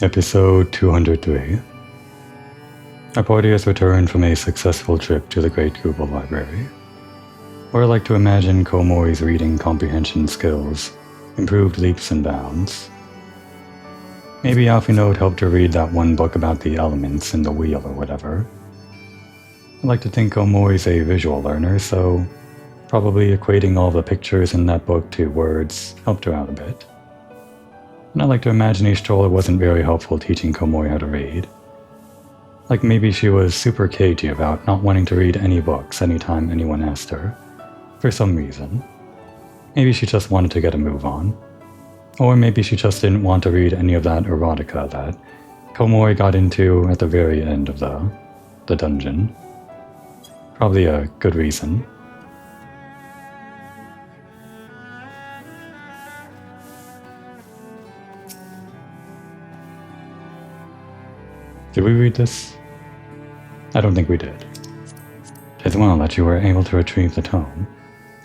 Episode 203. Our party has returned from a successful trip to the Great Google Library, where I like to imagine Komori's reading comprehension skills improved leaps and bounds. Maybe Alphinaud helped her read that one book about the elements in the wheel or whatever. I like to think Komori's a visual learner, so probably equating all the pictures in that book to words helped her out a bit. And I like to imagine each stroller wasn't very helpful teaching Komori how to read. Like maybe she was super cagey about not wanting to read any books anytime anyone asked her, for some reason. Maybe she just wanted to get a move on. Or maybe she just didn't want to read any of that erotica that Komori got into at the very end of the dungeon. Probably a good reason. Did we read this? I don't think we did. 'Tis well that you were able to retrieve the tome.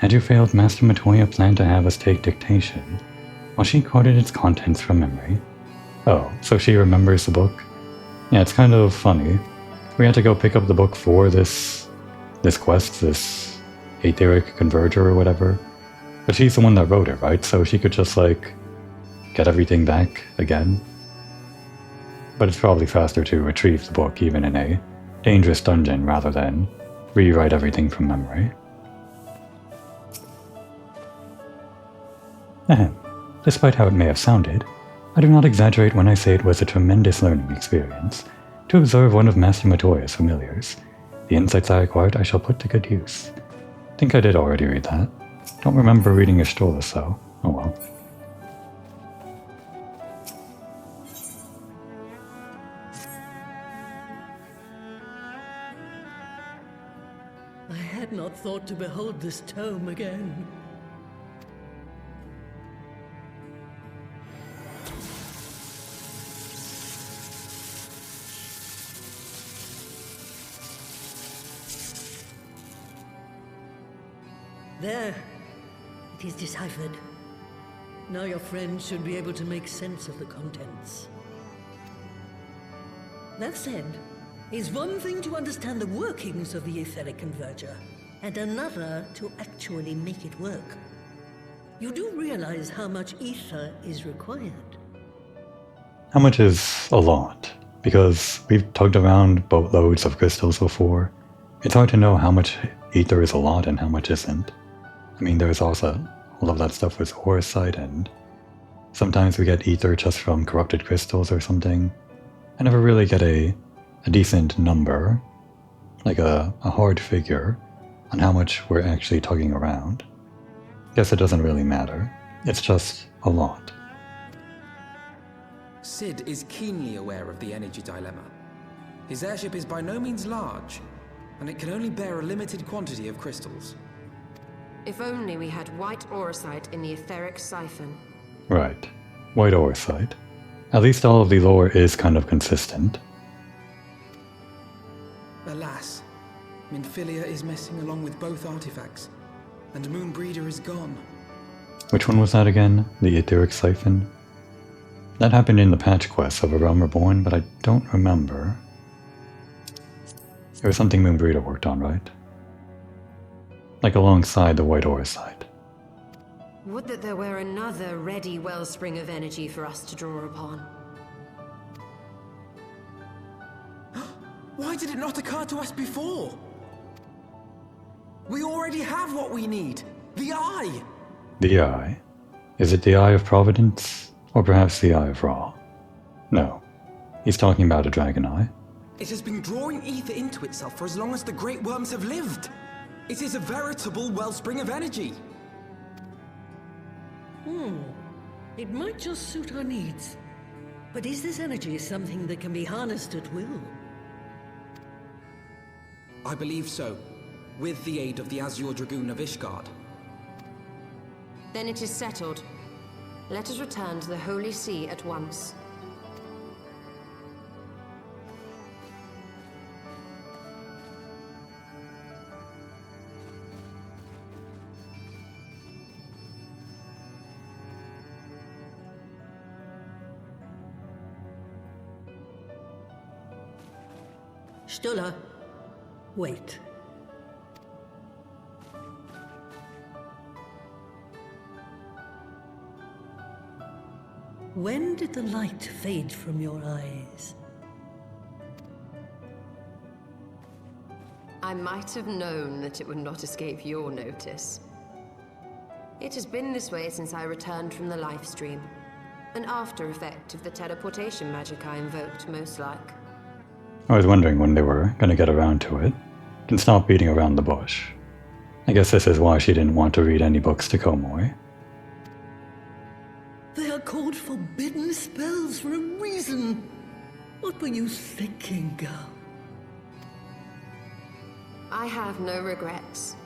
Had you failed, Master Matoya planned to have us take dictation, while she quoted its contents from memory. Oh, so she remembers the book? Yeah, it's kind of funny. We had to go pick up the book for this quest, this etheric converger or whatever. But she's the one that wrote it, right? So she could just, get everything back again. But it's probably faster to retrieve the book even in a dangerous dungeon rather than rewrite everything from memory. Ahem. Despite how it may have sounded, I do not exaggerate when I say it was a tremendous learning experience to observe one of Master Matoya's familiars. The insights I acquired I shall put to good use. Think I did already read that. Don't remember reading Astrolus though. Oh well. I had not thought to behold this tome again. There. It is deciphered. Now your friend should be able to make sense of the contents. That said, it's one thing to understand the workings of the etheric converger, and another to actually make it work. You do realize how much ether is required? How much is a lot? Because we've tugged around boatloads of crystals before. It's hard to know how much ether is a lot and how much isn't. I mean, there's also all of that stuff with Horusite, and sometimes we get ether just from corrupted crystals or something. I never really get a decent number, like a hard figure, on how much we're actually tugging around. Guess it doesn't really matter. It's just a lot. Sid is keenly aware of the energy dilemma. His airship is by no means large, and it can only bear a limited quantity of crystals. If only we had white aurosite in the etheric siphon. Right. White aurosite. At least all of the lore is kind of consistent. Alas, Minfilia is missing along with both artifacts, and Moonbreeder is gone. Which one was that again? The etheric siphon? That happened in the patch quest of A Realm Reborn, but I don't remember. It was something Moonbreeder worked on, right? Like alongside the white aurosite. Would that there were another ready wellspring of energy for us to draw upon. Why did it not occur to us before? We already have what we need. The Eye! The Eye? Is it the Eye of Providence? Or perhaps the Eye of Ra? No. He's talking about a dragon eye. It has been drawing ether into itself for as long as the Great Worms have lived. It is a veritable wellspring of energy. It might just suit our needs. But is this energy something that can be harnessed at will? I believe so, with the aid of the Azure Dragoon of Ishgard. Then it is settled. Let us return to the Holy See at once. Stuller, wait. When did the light fade from your eyes? I might have known that it would not escape your notice. It has been this way since I returned from the life stream. An after effect of the teleportation magic I invoked, most like. I was wondering when they were going to get around to it, and stop beating around the bush. I guess this is why she didn't want to read any books to Komori. They are called forbidden spells for a reason. What were you thinking, girl? I have no regrets.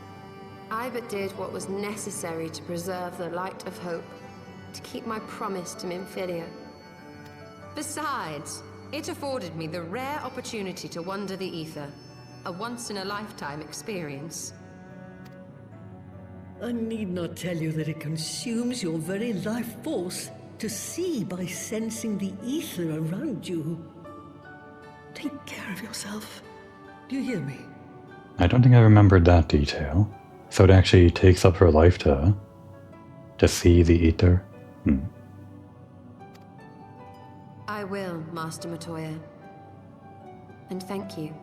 I but did what was necessary to preserve the light of hope, to keep my promise to Minfilia. Besides, it afforded me the rare opportunity to wander the ether, a once-in-a-lifetime experience. I need not tell you that it consumes your very life force to see by sensing the ether around you. Take care of yourself. Do you hear me? I don't think I remembered that detail. So it actually takes up her life to see the ether? I will, Master Matoya. And thank you.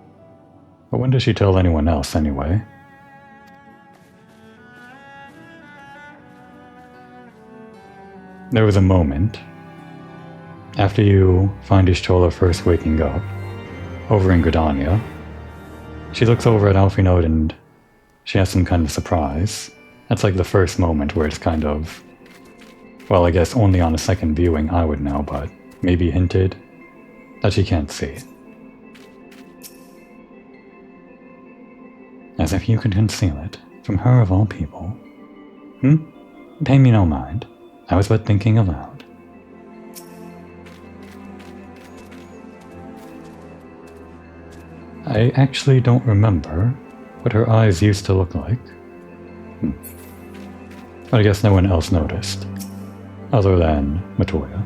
But when does she tell anyone else, anyway? There was a moment, after you find Ishtola first waking up, over in Gridania, she looks over at Alphinaud and she has some kind of surprise. That's like the first moment where it's kind of, well, I guess only on a second viewing I would know, but maybe hinted that she can't see. As if you could conceal it from her of all people. Pay me no mind. I was but thinking aloud. I actually don't remember what her eyes used to look like. But I guess no one else noticed, other than Matoya.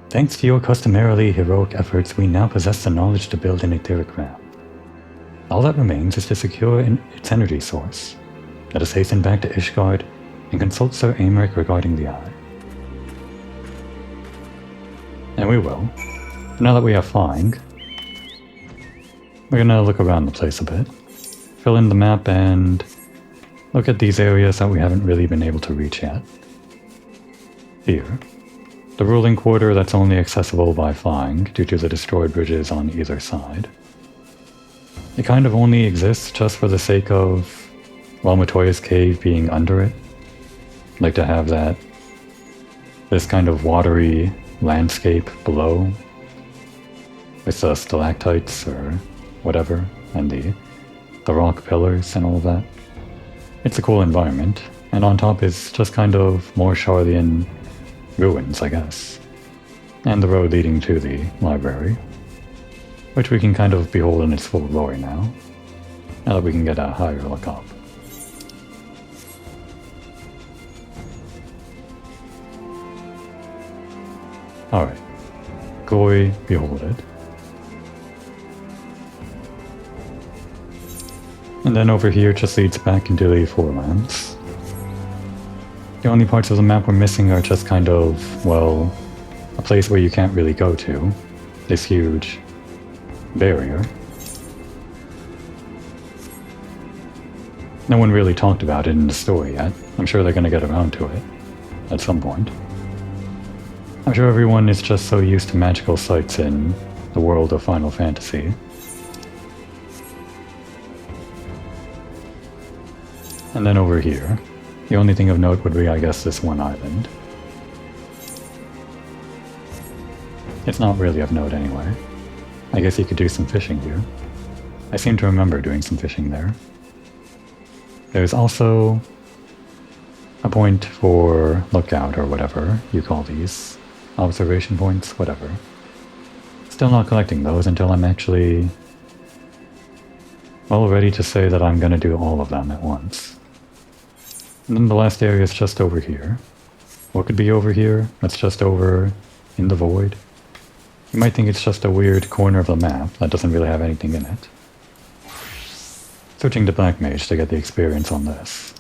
Thanks to your customarily heroic efforts, we now possess the knowledge to build an etheric ram. All that remains is to secure its energy source. Let us hasten back to Ishgard and consult Sir Aymeric regarding the eye. And we will. Now that we are flying, we're gonna look around the place a bit, fill in the map, and look at these areas that we haven't really been able to reach yet. Here, the ruling quarter that's only accessible by flying due to the destroyed bridges on either side. It kind of only exists just for the sake of, well, Matoya's cave being under it. Like to have this kind of watery landscape below, with the stalactites or whatever, and the rock pillars and all of that. It's a cool environment, and on top is just kind of more Sharlayan ruins, I guess. And the road leading to the library, which we can kind of behold in its full glory now that we can get a higher look up. Alright, glory, behold it. And then over here just leads back into the Forelands. The only parts of the map we're missing are just kind of, well, a place where you can't really go to. This huge barrier. No one really talked about it in the story yet. I'm sure they're gonna get around to it at some point. I'm sure everyone is just so used to magical sights in the world of Final Fantasy. And then over here, the only thing of note would be, I guess, this one island. It's not really of note anyway. I guess you could do some fishing here. I seem to remember doing some fishing there. There's also a point for lookout or whatever you call these. Observation points, whatever. Still not collecting those until I'm actually, well, ready to say that I'm gonna do all of them at once. And then the last area is just over here. What could be over here? That's just over in the void. You might think it's just a weird corner of the map that doesn't really have anything in it. Switching to Black Mage to get the experience on this.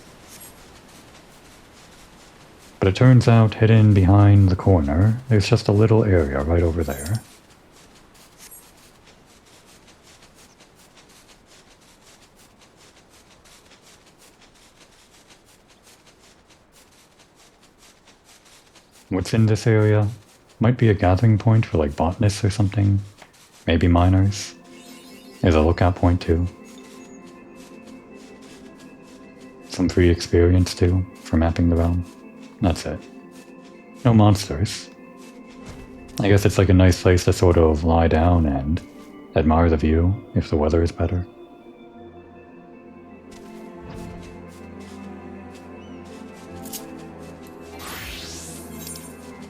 But it turns out hidden behind the corner, there's just a little area right over there. What's in this area? Might be a gathering point for like botanists or something. Maybe miners. There's a lookout point too. Some free experience too, for mapping the realm. That's it. No monsters. I guess it's like a nice place to sort of lie down and admire the view if the weather is better.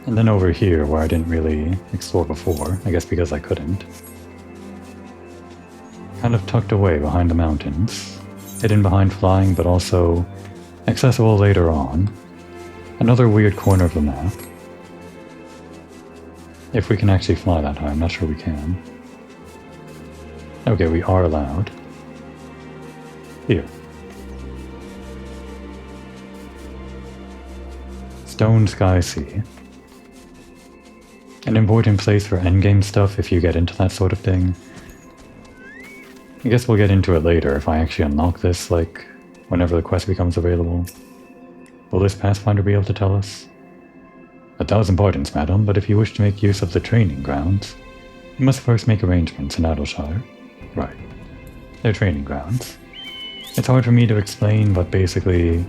And then over here, where I didn't really explore before, I guess because I couldn't. Kind of tucked away behind the mountains. Hidden behind flying, but also accessible later on. Another weird corner of the map. If we can actually fly that high, I'm not sure we can. Okay, we are allowed. Here. Stone Sky Sea. An important place for endgame stuff if you get into that sort of thing. I guess we'll get into it later if I actually unlock this, like, whenever the quest becomes available. Will this Pathfinder be able to tell us? 1,000 pardons, madam, but if you wish to make use of the training grounds, you must first make arrangements in Adleshire. Right. They're training grounds. It's hard for me to explain, but basically,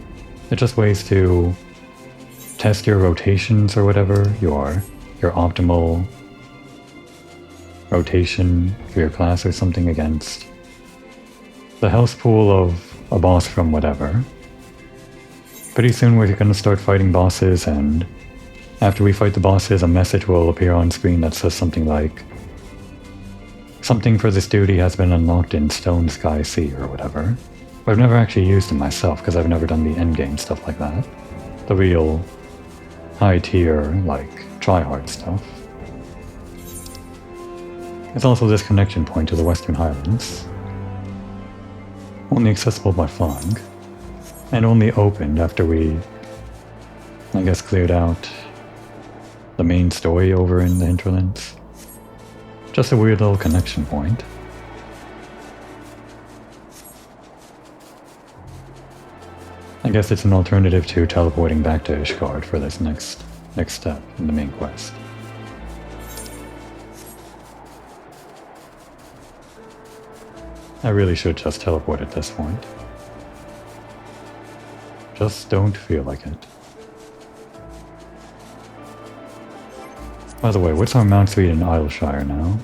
they're just ways to test your rotations or whatever, your optimal rotation for your class or something against the health pool of a boss from whatever. Pretty soon we're going to start fighting bosses, and after we fight the bosses, a message will appear on screen that says something like, something for this duty has been unlocked in Stone Sky Sea or whatever. But I've never actually used them myself because I've never done the endgame stuff like that. The real high tier, like, try-hard stuff. There's also this connection point to the Western Highlands. Only accessible by flying. And only opened after we, I guess, cleared out the main story over in the hinterlands. Just a weird little connection point. I guess it's an alternative to teleporting back to Ishgard for this next step in the main quest. I really should just teleport at this point. Just don't feel like it. By the way, what's our mount speed in Isleshire now?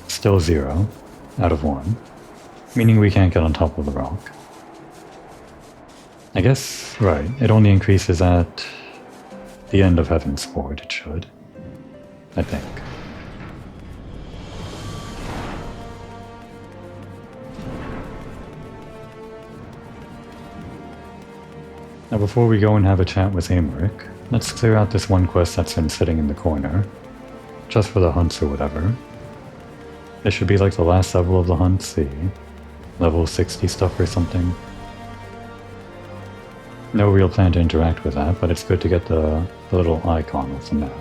Still 0 out of 1, meaning we can't get on top of the rock. I guess, right, it only increases at the end of Heavensward, it should. I think. Now before we go and have a chat with Aymeric, let's clear out this one quest that's been sitting in the corner. Just for the hunts or whatever. This should be like the last level of the hunts, the level 60 stuff or something. No real plan to interact with that, but it's good to get the little icon of the map.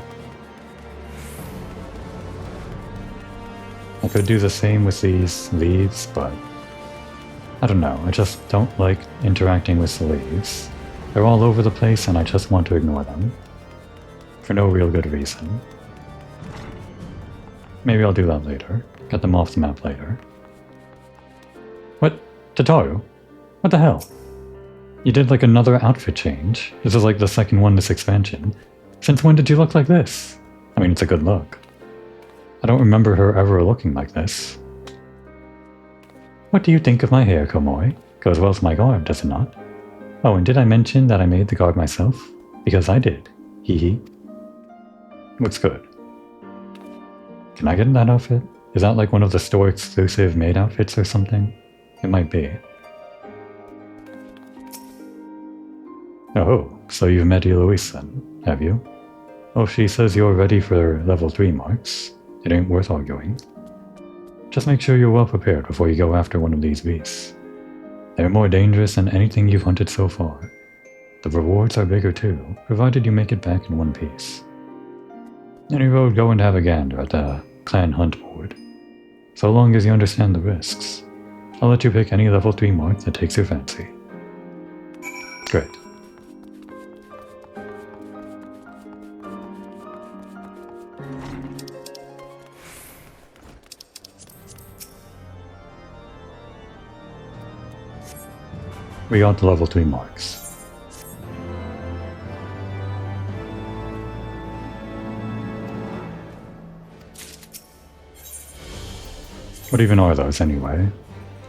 I could do the same with these leaves, but I don't know, I just don't like interacting with the leaves. They're all over the place and I just want to ignore them. For no real good reason. Maybe I'll do that later. Get them off the map later. What? Tataru? What the hell? You did like another outfit change. This is like the second one this expansion. Since when did you look like this? I mean, it's a good look. I don't remember her ever looking like this. What do you think of my hair, Komoi? Goes well with my garb, does it not? Oh, and did I mention that I made the garb myself? Because I did. Hee hee. Looks good. Can I get in that outfit? Is that like one of the store exclusive maid outfits or something? It might be. Oh, so you've met Eloise then, have you? Well, she says you're ready for level 3 marks. It ain't worth arguing. Just make sure you're well prepared before you go after one of these beasts. They're more dangerous than anything you've hunted so far. The rewards are bigger too, provided you make it back in one piece. Any road, go and have a gander at the clan hunt board. So long as you understand the risks, I'll let you pick any level 3 mark that takes your fancy. Great. We got the level 3 marks. What even are those anyway?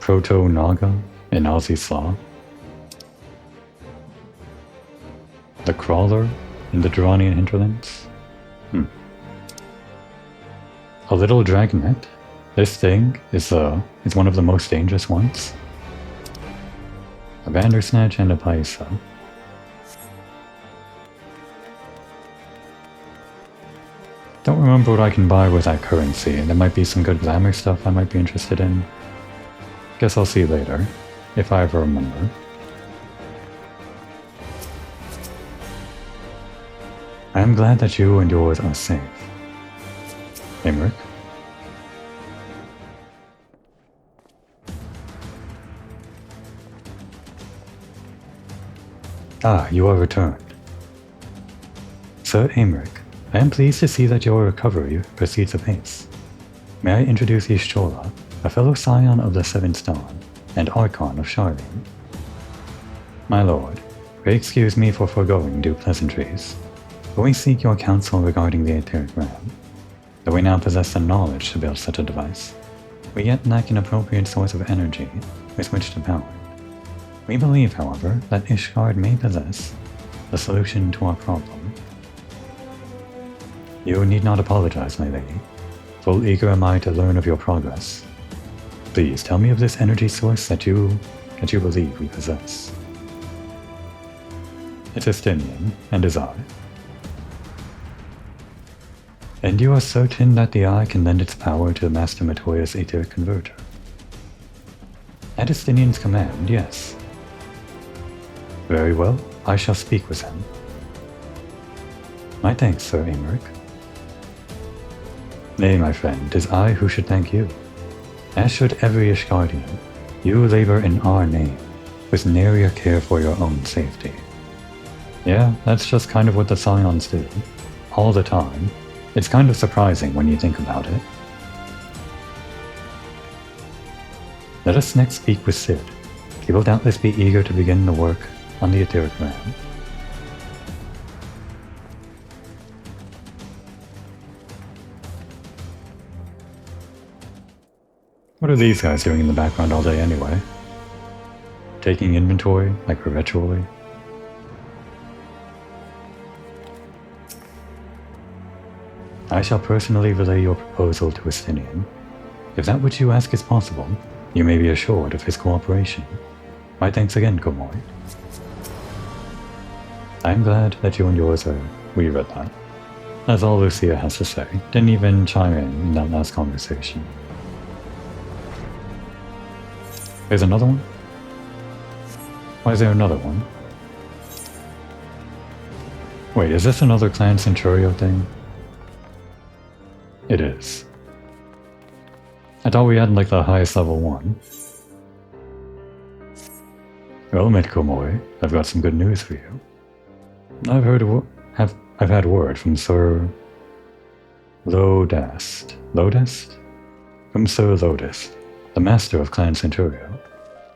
Proto-Naga in Aussie Slaw? The Crawler in the Durranian hinterlands? A little dragonet? This thing is one of the most dangerous ones. A Bandersnatch and a Paisa. Don't remember what I can buy with that currency, and there might be some good glamour stuff I might be interested in. Guess I'll see later, if I ever remember. I am glad that you and yours are safe. Emmerich? Ah, you are returned. Sir Emmerich, I am pleased to see that your recovery proceeds apace. May I introduce Ishchola, a fellow scion of the Seventh Dawn, and Archon of Sharlene. My lord, pray excuse me for foregoing due pleasantries, but we seek your counsel regarding the etheric realm. Though we now possess the knowledge to build such a device, we yet lack an appropriate source of energy with which to power it. We believe, however, that Ishgard may possess the solution to our problem. You need not apologize, my lady. Full eager am I to learn of your progress. Please tell me of this energy source that you believe we possess. It's Estinian, and is I. And you are certain that the eye can lend its power to Master Matoya's etheric converter? At Estinian's command, yes. Very well, I shall speak with him. My thanks, Sir Emmerich. Nay, my friend, 'tis I who should thank you. As should every Ishgardian, you labor in our name, with nary a care for your own safety. Yeah, that's just kind of what the Scions do. All the time. It's kind of surprising when you think about it. Let us next speak with Sid. He will doubtless be eager to begin the work on the etheric realm. What are these guys doing in the background all day anyway? Taking inventory, like perpetually? I shall personally relay your proposal to Estinian. If that which you ask is possible, you may be assured of his cooperation. My thanks again, Komori. I am glad that you and yours are... We read that. That's all Lucia has to say. Didn't even chime in that last conversation. There's another one? Why is there another one? Wait, is this another Clan Centurio thing? It is. I thought we had like the highest level one. Well, Komori, I've got some good news for you. I've had word from Sir Lodest. Lodest? From Sir Lodest, the master of Clan Centurio.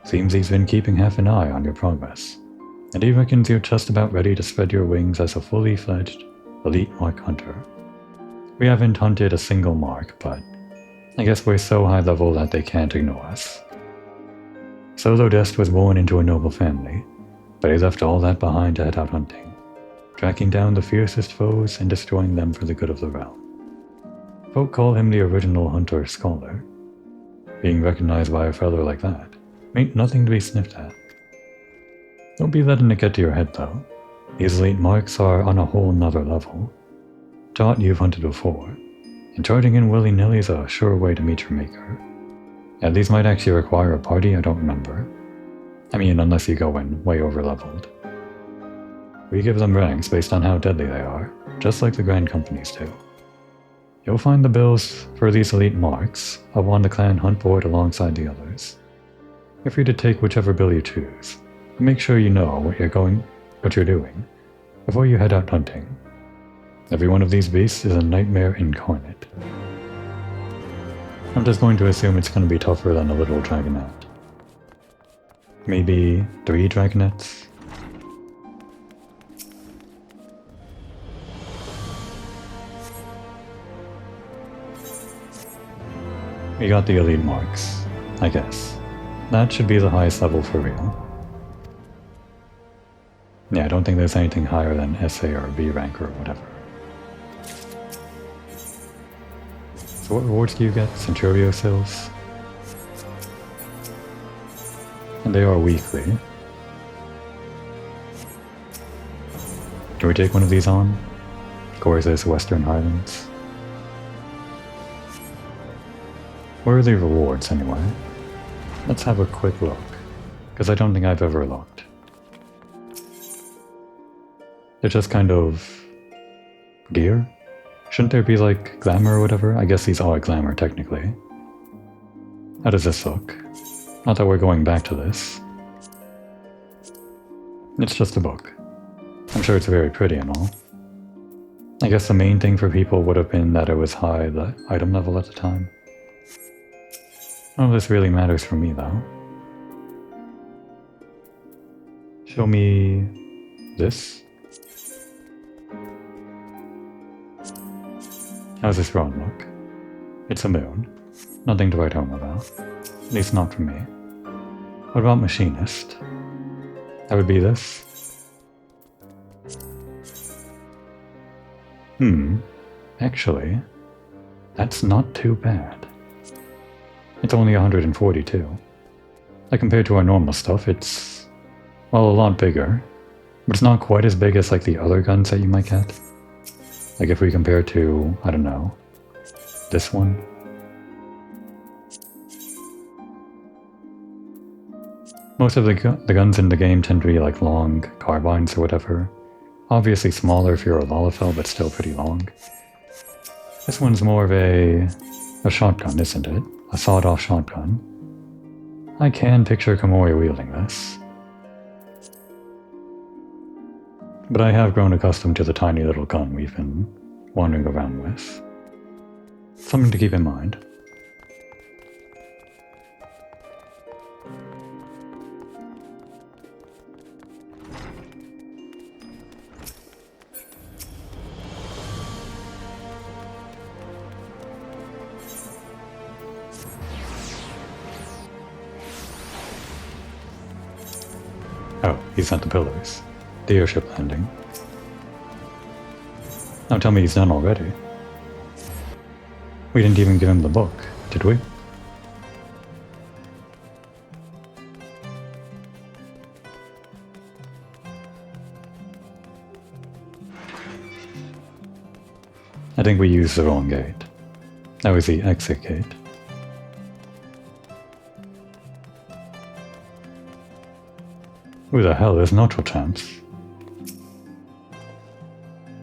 Seems he's been keeping half an eye on your progress, and he reckons you're just about ready to spread your wings as a fully fledged elite mark hunter. We haven't hunted a single mark, but I guess we're so high level that they can't ignore us. Sir Lodest was born into a noble family, but he left all that behind to head out hunting, tracking down the fiercest foes and destroying them for the good of the realm. Folk call him the original hunter-scholar. Being recognized by a fellow like that ain't nothing to be sniffed at. Don't be letting it get to your head, though. These elite marks are on a whole nother level. Dot you've hunted before, and charging in willy-nilly is a sure way to meet your maker. Yeah, these might actually require a party, I don't remember. I mean, unless you go in way over-leveled. We give them ranks based on how deadly they are, just like the Grand Companies do. You'll find the bills for these elite marks up on the clan hunt board alongside the others. You're free to take whichever bill you choose, but make sure you know what you're doing before you head out hunting. Every one of these beasts is a nightmare incarnate. I'm just going to assume it's going to be tougher than a little dragonette. Maybe 3 dragonettes? We got the elite marks, I guess. That should be the highest level for real. Yeah, I don't think there's anything higher than SA or B rank or whatever. So what rewards do you get? Centurio Sills? And they are weekly. Can we take one of these on? Gorza's Western Highlands. Where are the rewards anyway? Let's have a quick look, because I don't think I've ever looked. They're just kind of gear? Shouldn't there be like glamour or whatever? I guess these are glamour technically. How does this look? Not that we're going back to this. It's just a book. I'm sure it's very pretty and all. I guess the main thing for people would have been that it was high the item level at the time. None of this really matters for me though. Show me this. How's this rod look? It's a moon. Nothing to write home about. At least not for me. What about machinist? That would be this. Actually, that's not too bad. It's only 142. Like compared to our normal stuff, it's, well, a lot bigger. But it's not quite as big as like the other guns that you might get. Like if we compare to, I don't know, this one. Most of the guns in the game tend to be like long carbines or whatever. Obviously smaller if you're a Lalafell, but still pretty long. This one's more of a shotgun, isn't it? A sawed-off shotgun. I can picture Komori wielding this. But I have grown accustomed to the tiny little gun we've been wandering around with. Something to keep in mind. Oh, he's at the pillars. The airship landing. Now tell me he's done already. We didn't even give him the book, did we? I think we used the wrong gate. That was the exit gate. Who the hell is Neutral Champs?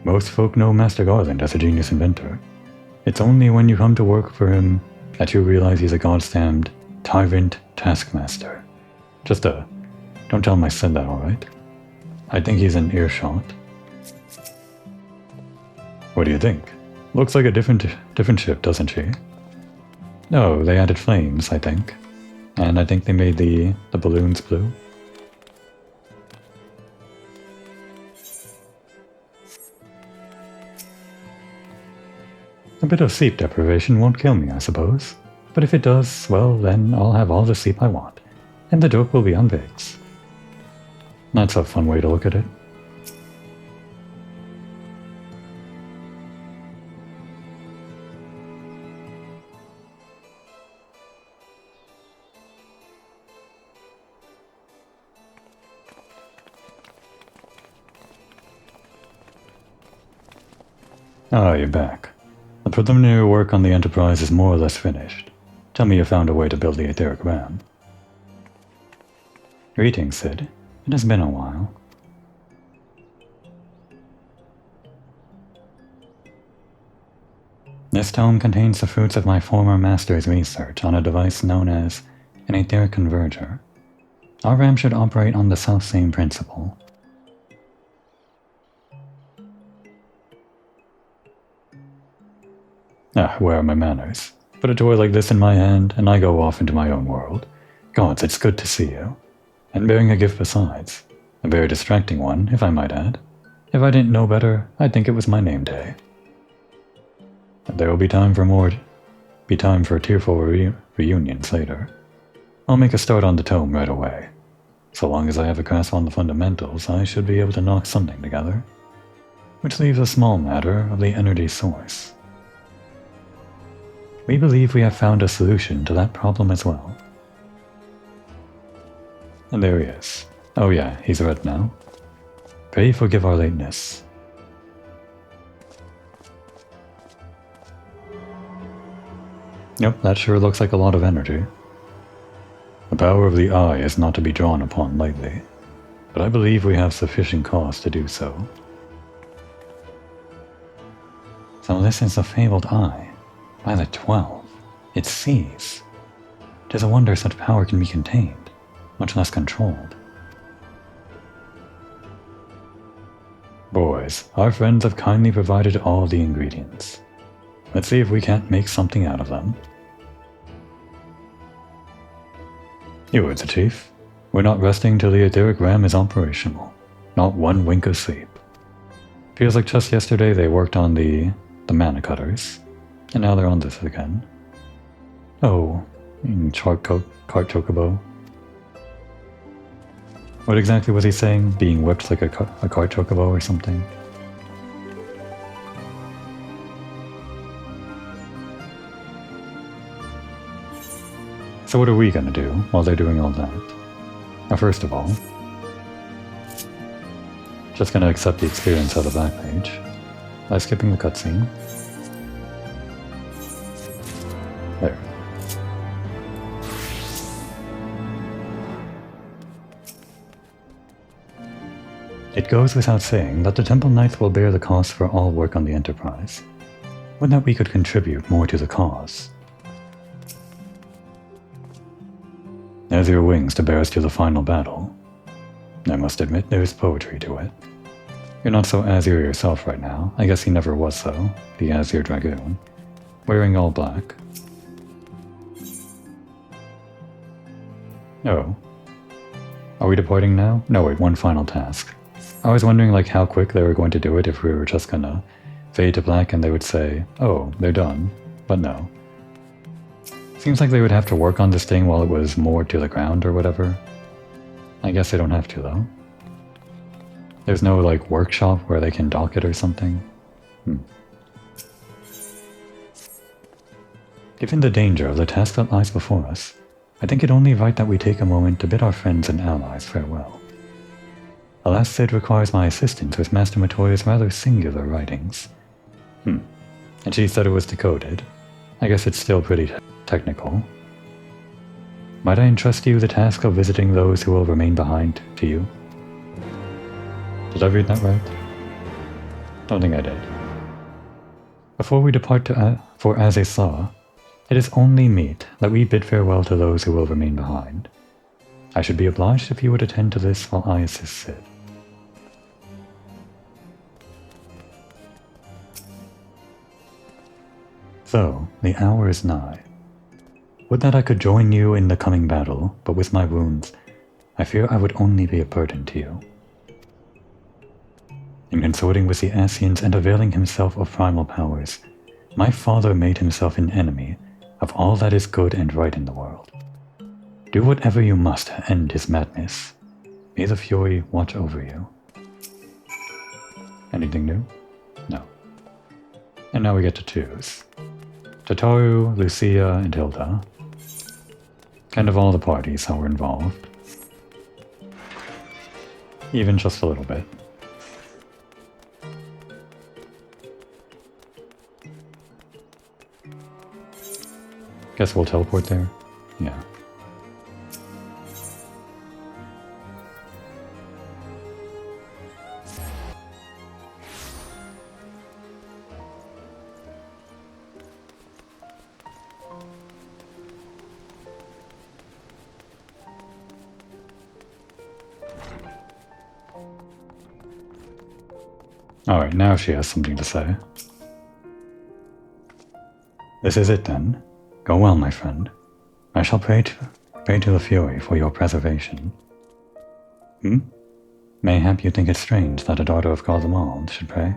Most folk know Master Garland as a genius inventor. It's only when you come to work for him that you realize he's a goddamned tyrant taskmaster. Don't tell him I said that, alright? I think he's in earshot. What do you think? Looks like a different ship, doesn't she? No, they added flames, I think. And I think they made the balloons blue. A bit of sleep deprivation won't kill me, I suppose. But if it does, well, then I'll have all the sleep I want. And the joke will be on Biggs. That's a fun way to look at it. Ah, you're back. The preliminary work on the Enterprise is more or less finished. Tell me you found a way to build the etheric RAM. Greetings, Sid. It has been a while. This tome contains the fruits of my former master's research on a device known as an etheric converger. Our RAM should operate on the self-same principle. Where are my manners? Put a toy like this in my hand, and I go off into my own world. Gods, it's good to see you. And bearing a gift besides. A very distracting one, if I might add. If I didn't know better, I'd think it was my name day. There will be time for tearful reunions later. I'll make a start on the tome right away. So long as I have a grasp on the fundamentals, I should be able to knock something together. Which leaves a small matter of the energy source. We believe we have found a solution to that problem as well. And there he is. Oh yeah, he's red now. Pray forgive our lateness. Yep, that sure looks like a lot of energy. The power of the eye is not to be drawn upon lightly, but I believe we have sufficient cause to do so. So this is the fabled eye. By the 12, it sees. 'Tis a wonder such power can be contained, much less controlled. Boys, our friends have kindly provided all the ingredients. Let's see if we can't make something out of them. You heard the Chief. We're not resting till the etheric RAM is operational. Not one wink of sleep. Feels like just yesterday they worked on the mana cutters. And now they're on this again. Oh, cart chocobo. What exactly was he saying? Being whipped like a cart chocobo or something? So what are we gonna do while they're doing all that? Now first of all, just gonna accept the experience out of that page by skipping the cutscene. There. It goes without saying that the Temple Knights will bear the cost for all work on the Enterprise. Would that we could contribute more to the cause. As your wings to bear us to the final battle. I must admit there is poetry to it. You're not so Azure yourself right now. I guess he never was so, the Azure Dragoon. Wearing all black. Oh. Are we departing now? No, wait, one final task. I was wondering like how quick they were going to do it if we were just gonna fade to black and they would say, oh, they're done. But no. Seems like they would have to work on this thing while it was moored to the ground or whatever. I guess they don't have to though. There's no like workshop where they can dock it or something. Given the danger of the task that lies before us, I think it only right that we take a moment to bid our friends and allies farewell. Alas, Sid requires my assistance with Master Matoya's rather singular writings. And she said it was decoded. I guess it's still pretty technical. Might I entrust you the task of visiting those who will remain behind to you? Did I read that right? Don't think I did. Before we depart for As a Saw, it is only meet that we bid farewell to those who will remain behind. I should be obliged if you would attend to this while I assist Sid. So, the hour is nigh. Would that I could join you in the coming battle, but with my wounds, I fear I would only be a burden to you. In consorting with the Asians and availing himself of primal powers, my father made himself an enemy of all that is good and right in the world. Do whatever you must to end his madness. May the Fury watch over you. Anything new? No. And now we get to choose. Tataru, Lucia, and Hilda. Kind of all the parties that were involved. Even just a little bit. Guess we'll teleport there? Yeah. Alright, now she has something to say. This is it then. Go well, my friend. I shall pray to the Fury for your preservation. Mayhap you think it strange that a daughter of Garlemald should pray?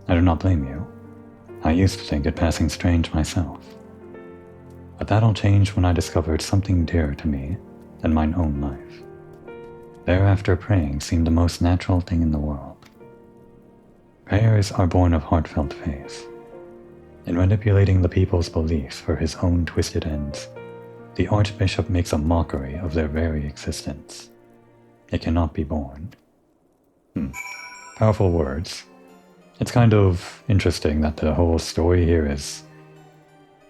I do not blame you. I used to think it passing strange myself. But that all changed when I discovered something dearer to me than mine own life. Thereafter praying seemed the most natural thing in the world. Prayers are born of heartfelt faith. In manipulating the people's beliefs for his own twisted ends, the Archbishop makes a mockery of their very existence. It cannot be borne. Powerful words. It's kind of interesting that the whole story here is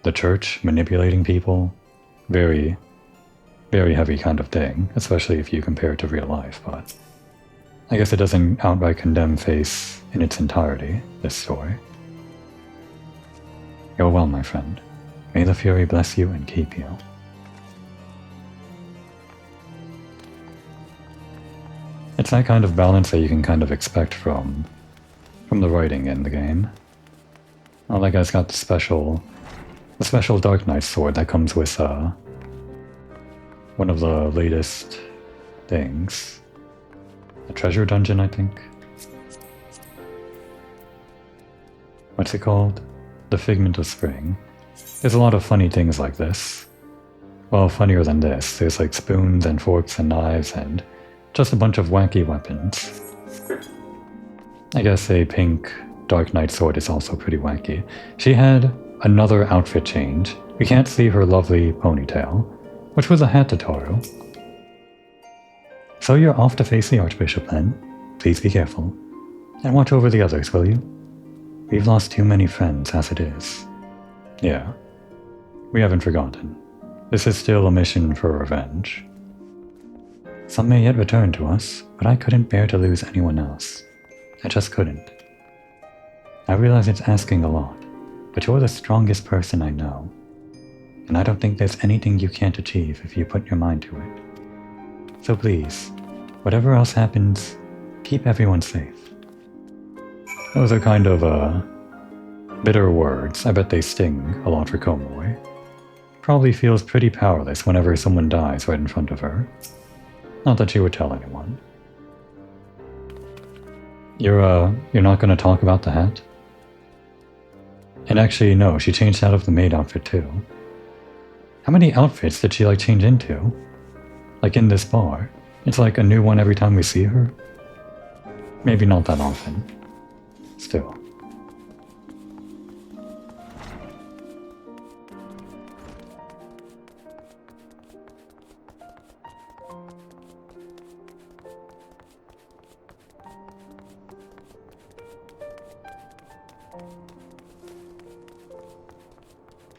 the church manipulating people. Very, very heavy kind of thing, especially if you compare it to real life, but I guess it doesn't outright condemn faith in its entirety, this story. Go well, my friend. May the Fury bless you and keep you. It's that kind of balance that you can kind of expect from the writing in the game. Oh, that guy's got the special Dark Knight sword that comes with one of the latest things. A treasure dungeon, I think. What's it called? The Figment of Spring. There's a lot of funny things like this. Well, funnier than this. There's like spoons and forks and knives and just a bunch of wacky weapons. I guess a pink Dark Knight sword is also pretty wacky. She had another outfit change. We can't see her lovely ponytail, which was a hat to Toru. So you're off to face the Archbishop then. Please be careful. And watch over the others, will you? We've lost too many friends as it is. Yeah. We haven't forgotten. This is still a mission for revenge. Some may yet return to us, but I couldn't bear to lose anyone else. I just couldn't. I realize it's asking a lot, but you're the strongest person I know. And I don't think there's anything you can't achieve if you put your mind to it. So please, whatever else happens, keep everyone safe. Those are kind of, bitter words. I bet they sting a lot for Komori. Probably feels pretty powerless whenever someone dies right in front of her. Not that she would tell anyone. You're not gonna talk about the hat? And actually, no, she changed out of the maid outfit too. How many outfits did she, like, change into? Like in this bar? It's like a new one every time we see her? Maybe not that often. Still.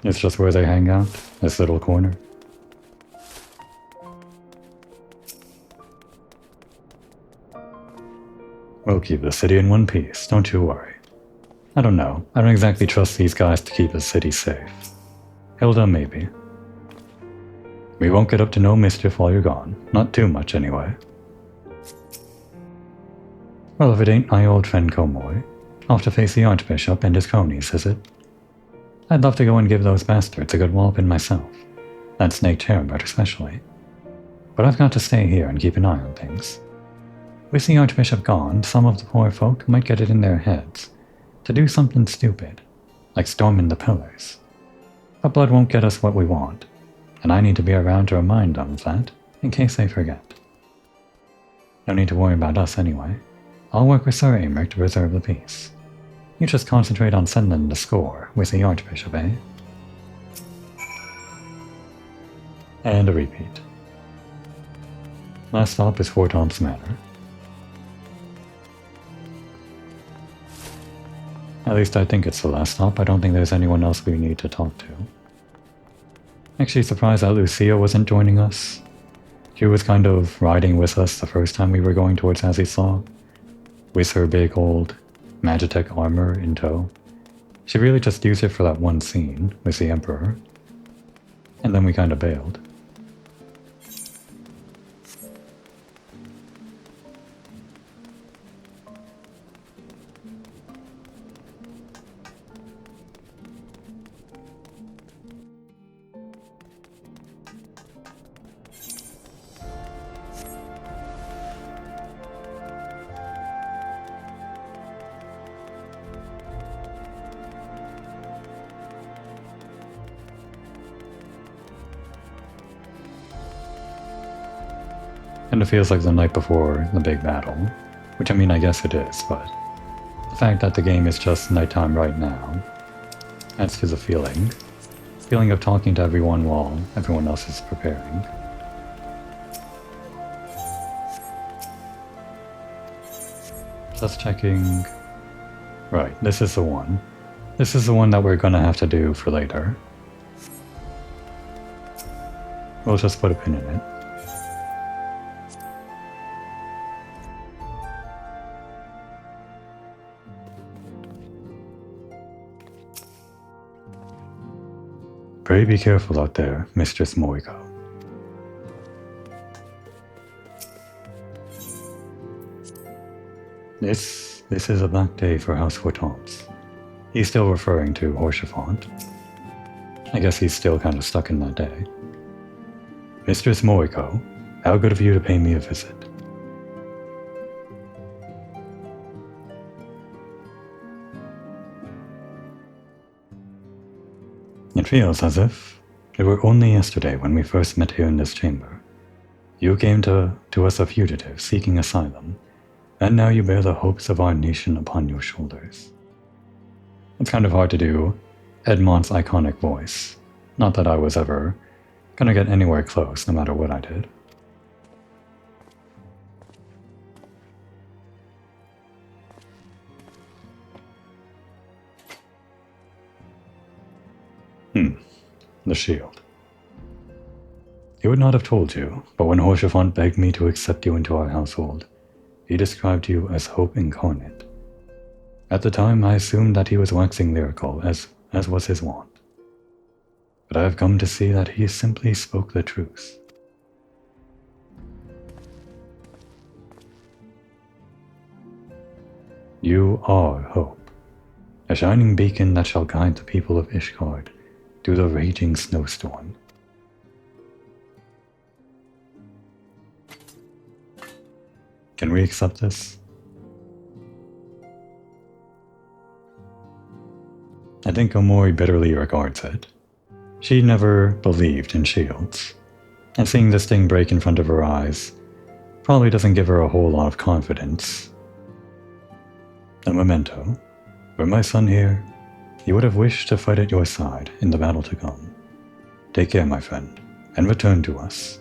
It's just where they hang out, this little corner. We'll keep the city in one piece, don't you worry. I don't know, I don't exactly trust these guys to keep the city safe. Hilda, maybe. We won't get up to no mischief while you're gone, not too much anyway. Well, if it ain't my old friend Komori, off to face the Archbishop and his cronies, is it? I'd love to go and give those bastards a good walloping myself. That snake Cherubert especially. But I've got to stay here and keep an eye on things. With the Archbishop gone, some of the poor folk might get it in their heads to do something stupid, like storming the pillars. But blood won't get us what we want, and I need to be around to remind them of that, in case they forget. No need to worry about us anyway. I'll work with Sir Amric to preserve the peace. You just concentrate on settling the score with the Archbishop, eh? And a repeat. Last stop is Fort Tom's Manor. At least I think it's the last stop. I don't think there's anyone else we need to talk to. Actually surprised that Lucia wasn't joining us. She was kind of riding with us the first time we were going towards Azizlaw, with her big old Magitech armor in tow. She really just used it for that one scene with the Emperor, and then we kind of bailed. And it feels like the night before the big battle, which I mean I guess it is, but the fact that the game is just nighttime right now adds to the feeling of talking to everyone while everyone else is preparing. Just checking. Right, this is the one. This is the one that we're gonna have to do for later. We'll just put a pin in it. Pray be careful out there, Mistress Moriko. This is a black day for House Hortense. He's still referring to Horschiefant. I guess he's still kind of stuck in that day. Mistress Moriko, how good of you to pay me a visit. It feels as if it were only yesterday when we first met here in this chamber. You came to us a fugitive seeking asylum, and now you bear the hopes of our nation upon your shoulders. It's kind of hard to do Edmont's iconic voice. Not that I was ever gonna get anywhere close, no matter what I did. The shield. He would not have told you, but when Horschiefant begged me to accept you into our household, he described you as hope incarnate. At the time, I assumed that he was waxing lyrical, as was his wont. But I have come to see that he simply spoke the truth. You are hope, a shining beacon that shall guide the people of Ishgard through the raging snowstorm. Can we accept this? I think Omori bitterly regards it. She never believed in shields, and seeing this thing break in front of her eyes probably doesn't give her a whole lot of confidence. A memento. Were my son here, he would have wished to fight at your side in the battle to come. Take care, my friend, and return to us.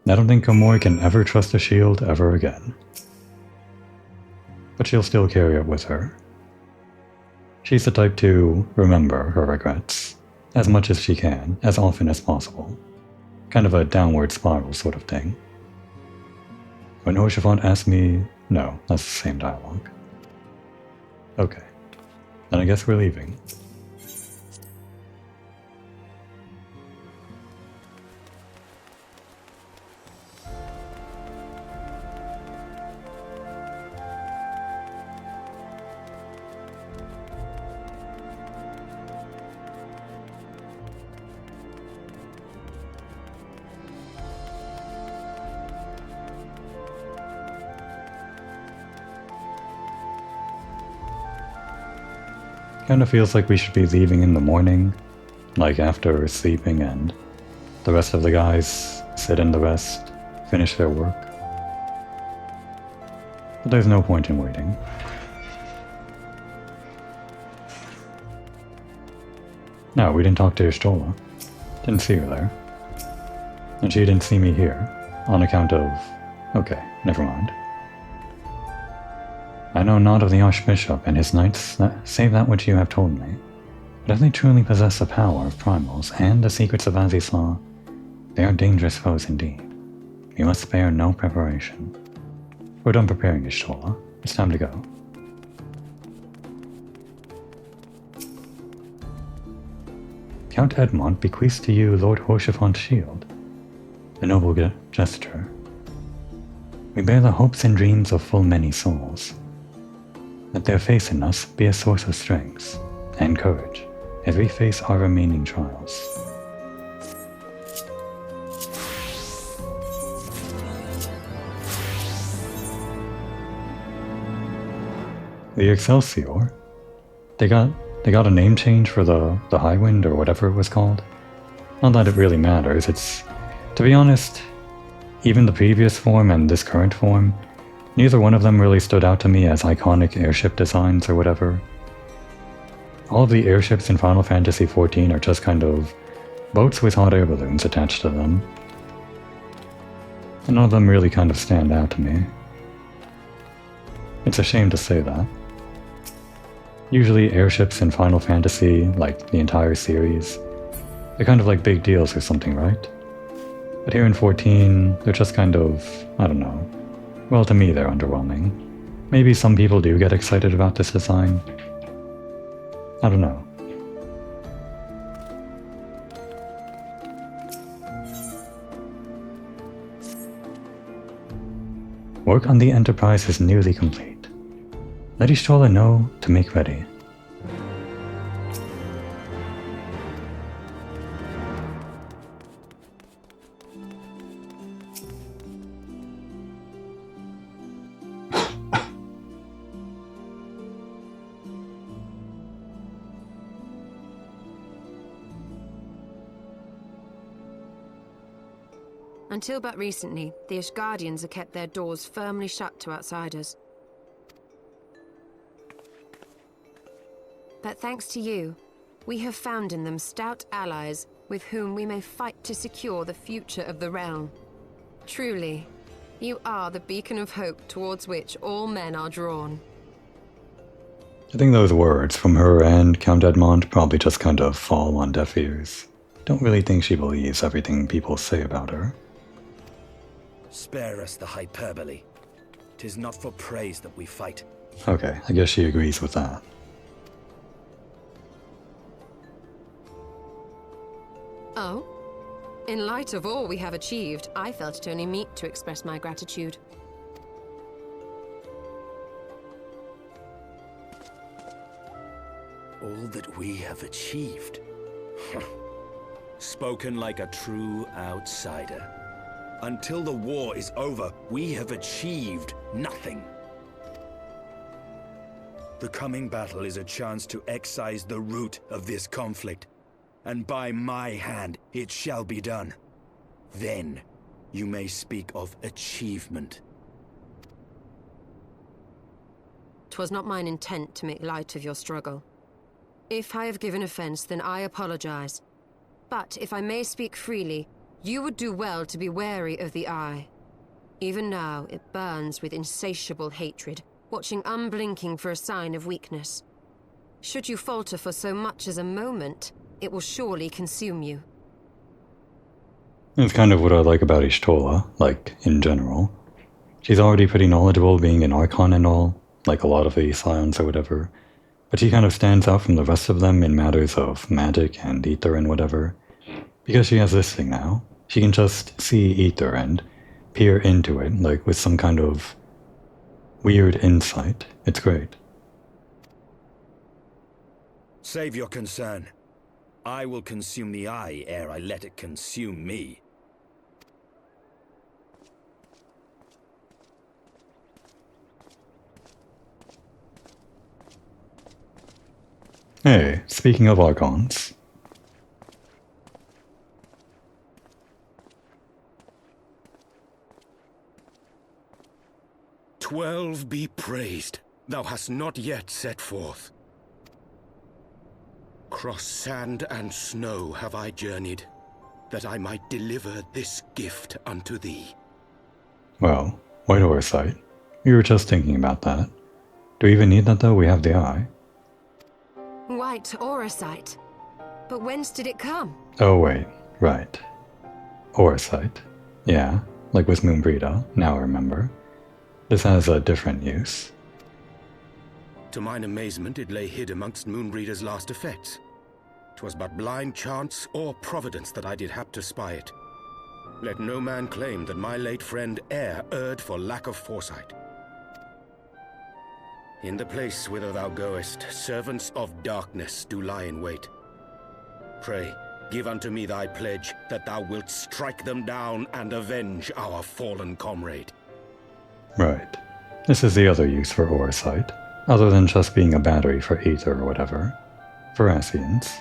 I don't think Komori can ever trust a shield ever again. But she'll still carry it with her. She's the type to remember her regrets, as much as she can, as often as possible. Kind of a downward spiral sort of thing. When Horschiefant asked me, no, that's the same dialogue. Okay, then I guess we're leaving. Kinda feels like we should be leaving in the morning, like after sleeping and the rest of the guys sit in the rest, finish their work. But there's no point in waiting. No, we didn't talk to Ishtola. Didn't see her there. And she didn't see me here, on account of... Okay, never mind. I know not of the Archbishop and his knights, save that which you have told me. But if they truly possess the power of primals and the secrets of Aziz's law, they are dangerous foes indeed. We must spare no preparation. We're done preparing, Y'shtola. It's time to go. Count Edmond bequeaths to you Lord Horschiffant's shield. A noble gesture. We bear the hopes and dreams of full many souls. Let their faith in us be a source of strength and courage as we face our remaining trials. The Excelsior? They got a name change for the Highwind or whatever it was called. Not that it really matters, it's... To be honest, even the previous form and this current form, neither one of them really stood out to me as iconic airship designs or whatever. All of the airships in Final Fantasy XIV are just kind of boats with hot air balloons attached to them. And none of them really kind of stand out to me. It's a shame to say that. Usually airships in Final Fantasy, like the entire series, they're kind of like big deals or something, right? But here in 14, they're just kind of, I don't know. Well, to me, they're underwhelming. Maybe some people do get excited about this design. I don't know. Work on the Enterprise is nearly complete. Let Y'shtola know to make ready. Until but recently, the Ashgardians have kept their doors firmly shut to outsiders. But thanks to you, we have found in them stout allies with whom we may fight to secure the future of the realm. Truly, you are the beacon of hope towards which all men are drawn. I think those words from her and Count Edmond probably just kind of fall on deaf ears. Don't really think she believes everything people say about her. Spare us the hyperbole. 'Tis not for praise that we fight. Okay, I guess she agrees with that. Oh? In light of all we have achieved, I felt it only meet to express my gratitude. All that we have achieved. Spoken like a true outsider. Until the war is over, we have achieved nothing. The coming battle is a chance to excise the root of this conflict, and by my hand it shall be done. Then you may speak of achievement. 'Twas not mine intent to make light of your struggle. If I have given offense, then I apologize. But if I may speak freely, you would do well to be wary of the Eye. Even now, it burns with insatiable hatred, watching unblinking for a sign of weakness. Should you falter for so much as a moment, it will surely consume you. It's kind of what I like about Y'shtola, like, in general. She's already pretty knowledgeable being an Archon and all, like a lot of the Scions or whatever, but she kind of stands out from the rest of them in matters of magic and ether and whatever. Because she has this thing now. She can just see ether and peer into it, like with some kind of weird insight. It's great. Save your concern. I will consume the Eye ere I let it consume me. Hey, speaking of Archons. "12 be praised, thou hast not yet set forth. Cross sand and snow have I journeyed, that I might deliver this gift unto thee." Well, White Oversight. We were just thinking about that. Do we even need that though? We have the eye. White aura sight. But whence did it come? Oh wait, right. Aura sight. Yeah, like with Moonbreeder, now I remember. This has a different use. To mine amazement, it lay hid amongst Moonbreeder's last effects. 'Twas but blind chance or providence that I did hap to spy it. Let no man claim that my late friend e'er erred for lack of foresight. In the place whither thou goest, servants of darkness do lie in wait. Pray, give unto me thy pledge that thou wilt strike them down and avenge our fallen comrade. Right. This is the other use for aura sight, other than just being a battery for ether or whatever. For Ascians.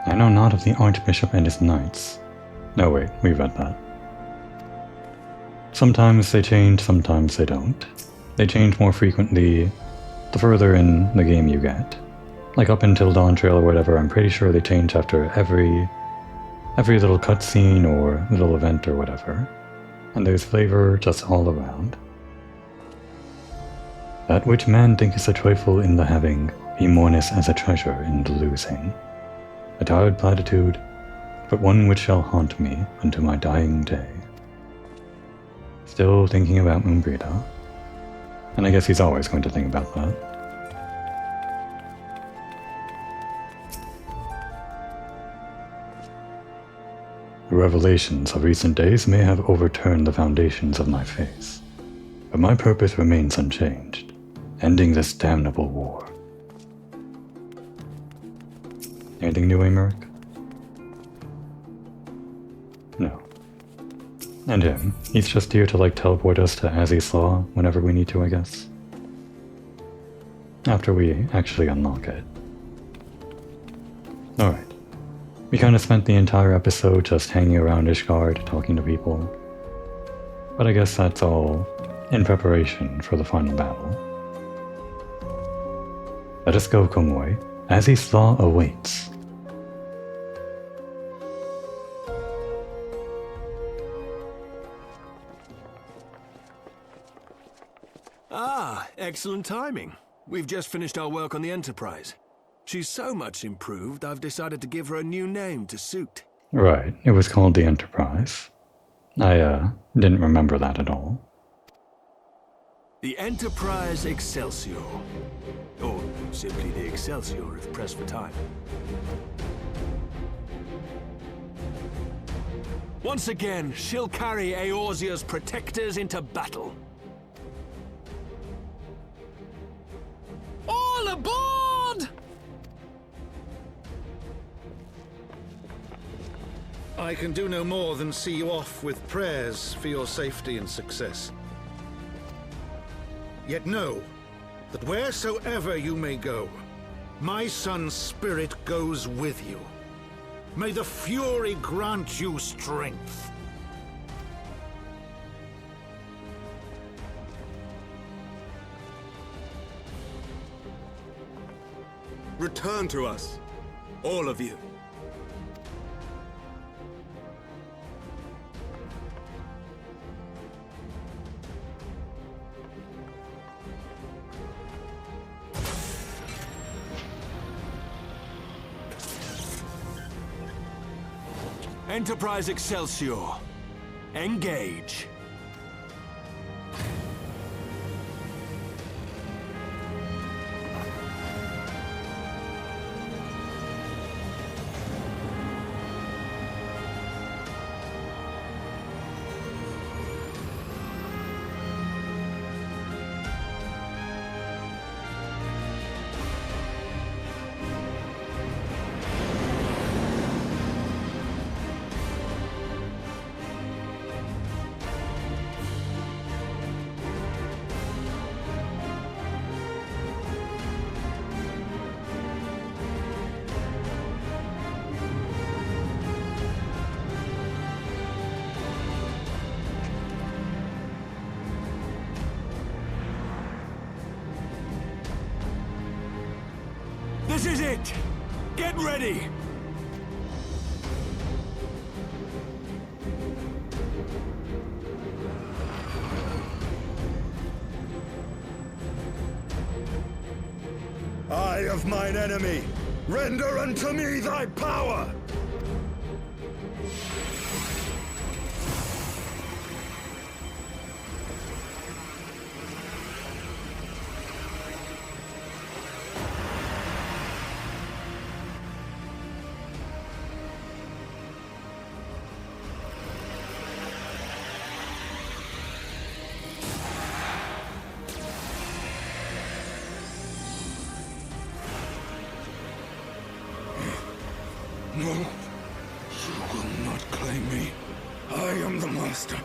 I know not of the Archbishop and his knights. No wait, we read that. Sometimes they change, sometimes they don't. They change more frequently the further in the game you get. Like up until Dawn Trail or whatever, I'm pretty sure they change after every little cutscene or little event or whatever. And there's flavor just all around. That which man thinketh a trifle in the having, he mourneth as a treasure in the losing. A tired platitude, but one which shall haunt me unto my dying day. Still thinking about Moonbreeder. And I guess he's always going to think about that. The revelations of recent days may have overturned the foundations of my faith, but my purpose remains unchanged, ending this damnable war. Anything new, Amaric? No. And him. He's just here to like teleport us to Azzy's Law whenever we need to, I guess. After we actually unlock it. Alright. We kind of spent the entire episode just hanging around Ishgard, talking to people. But I guess that's all in preparation for the final battle. Let us go, Komoy. Azzy's Law awaits. Ah, excellent timing. We've just finished our work on the Enterprise. She's so much improved, I've decided to give her a new name to suit. Right, it was called the Enterprise. I, didn't remember that at all. The Enterprise Excelsior. Or simply the Excelsior if pressed for time. Once again, she'll carry Eorzea's protectors into battle. All aboard! I can do no more than see you off with prayers for your safety and success. Yet know that wheresoever you may go, my son's spirit goes with you. May the Fury grant you strength. Return to us, all of you. Enterprise Excelsior. Engage. is it! Get ready! Eye of mine enemy, render unto me thy power! No, you will not claim me. I am the master.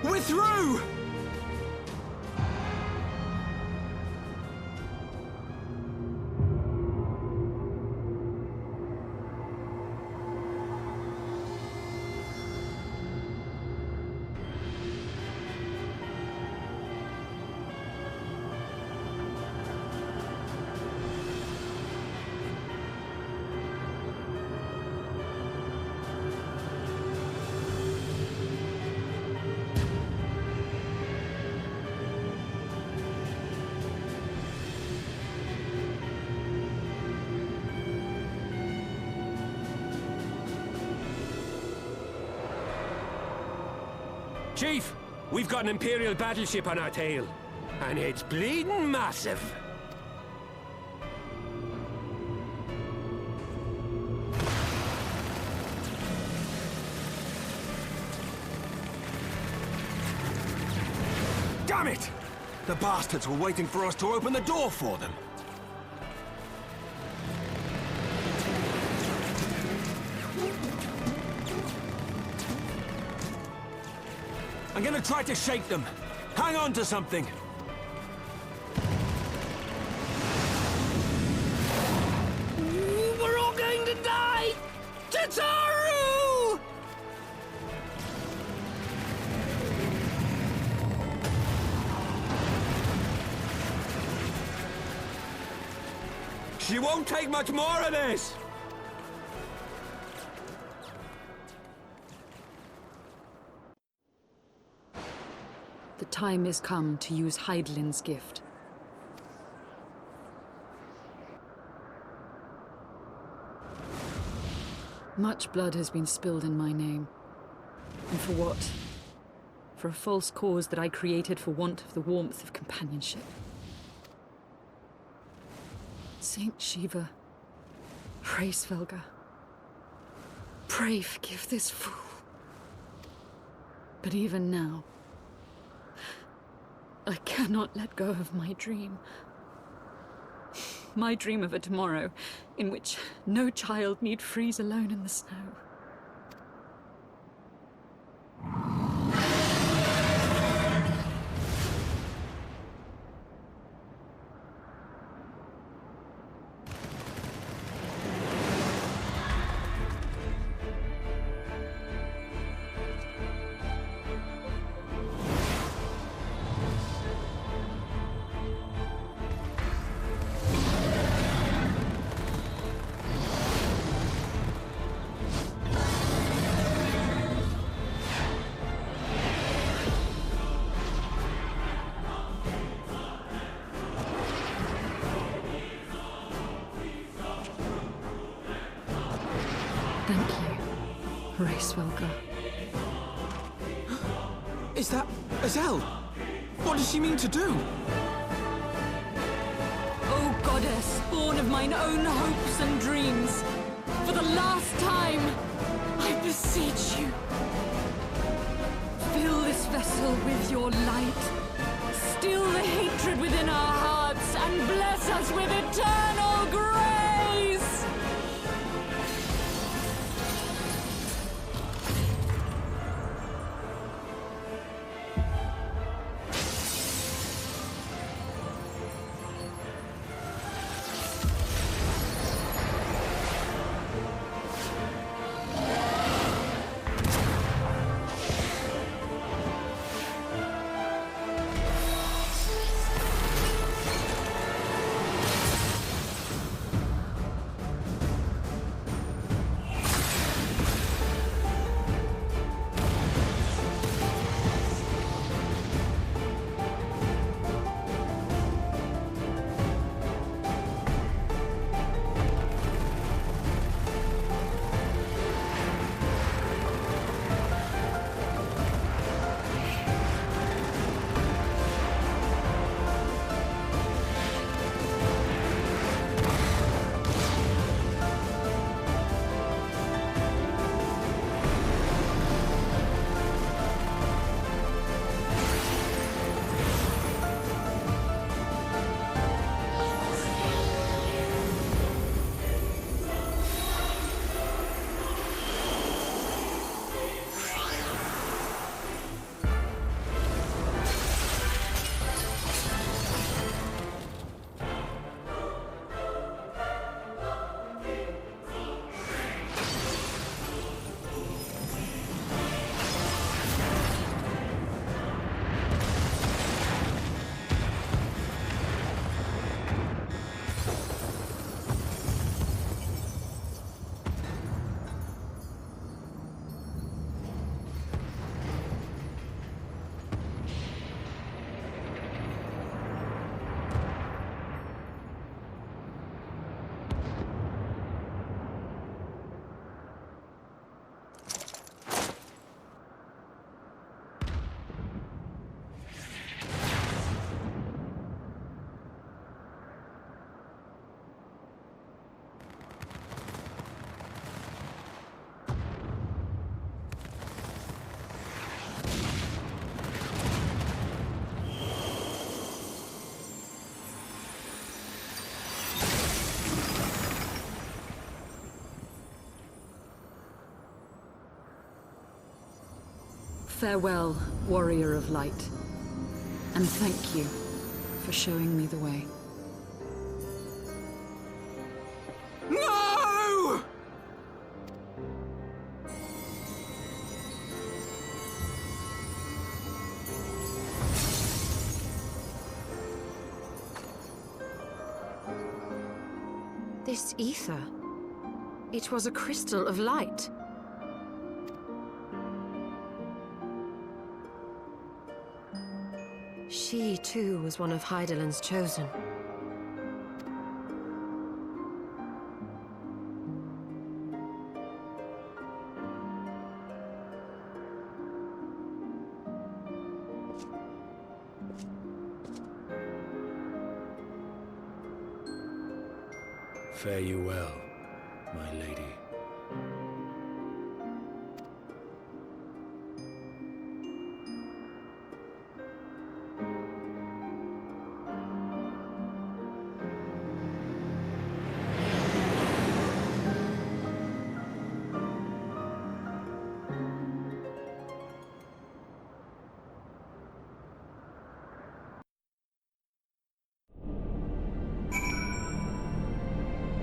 We're through! Chief, we've got an Imperial battleship on our tail, and it's bleeding massive. Damn it! The bastards were waiting for us to open the door for them. I'm gonna try to shake them. Hang on to something. We're all going to die! Tataru! She won't take much more of this! The time is come to use Hydaelyn's gift. Much blood has been spilled in my name. And for what? For a false cause that I created for want of the warmth of companionship. Saint Shiva, pray Svelga, pray forgive this fool. But even now, I cannot let go of my dream. My dream of a tomorrow in which no child need freeze alone in the snow. Thank you, Svelga. Is that Azelle? What does she mean to do? O goddess, born of mine own hopes and dreams, for the last time, I beseech you, fill this vessel with your light, Still the hatred within our hearts and bless us with eternal grace! Farewell, warrior of light, and thank you for showing me the way. No! This ether. It was a crystal of light. She, too, was one of Hydaelyn's chosen. Fare you well, my lady.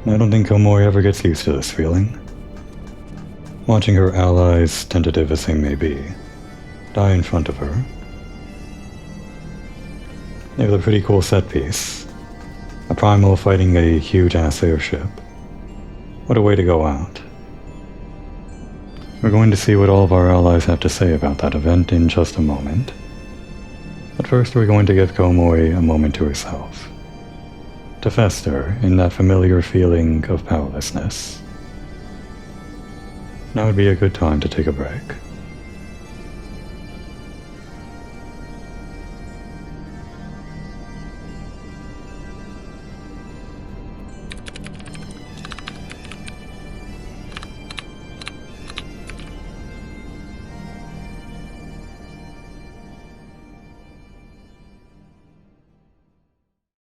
I don't think Komori ever gets used to this feeling. Watching her allies, tentative as they may be, die in front of her. They have a pretty cool set piece. A primal fighting a huge-ass airship. What a way to go out. We're going to see what all of our allies have to say about that event in just a moment. But first we're going to give Komori a moment to herself. To fester in that familiar feeling of powerlessness. Now would be a good time to take a break.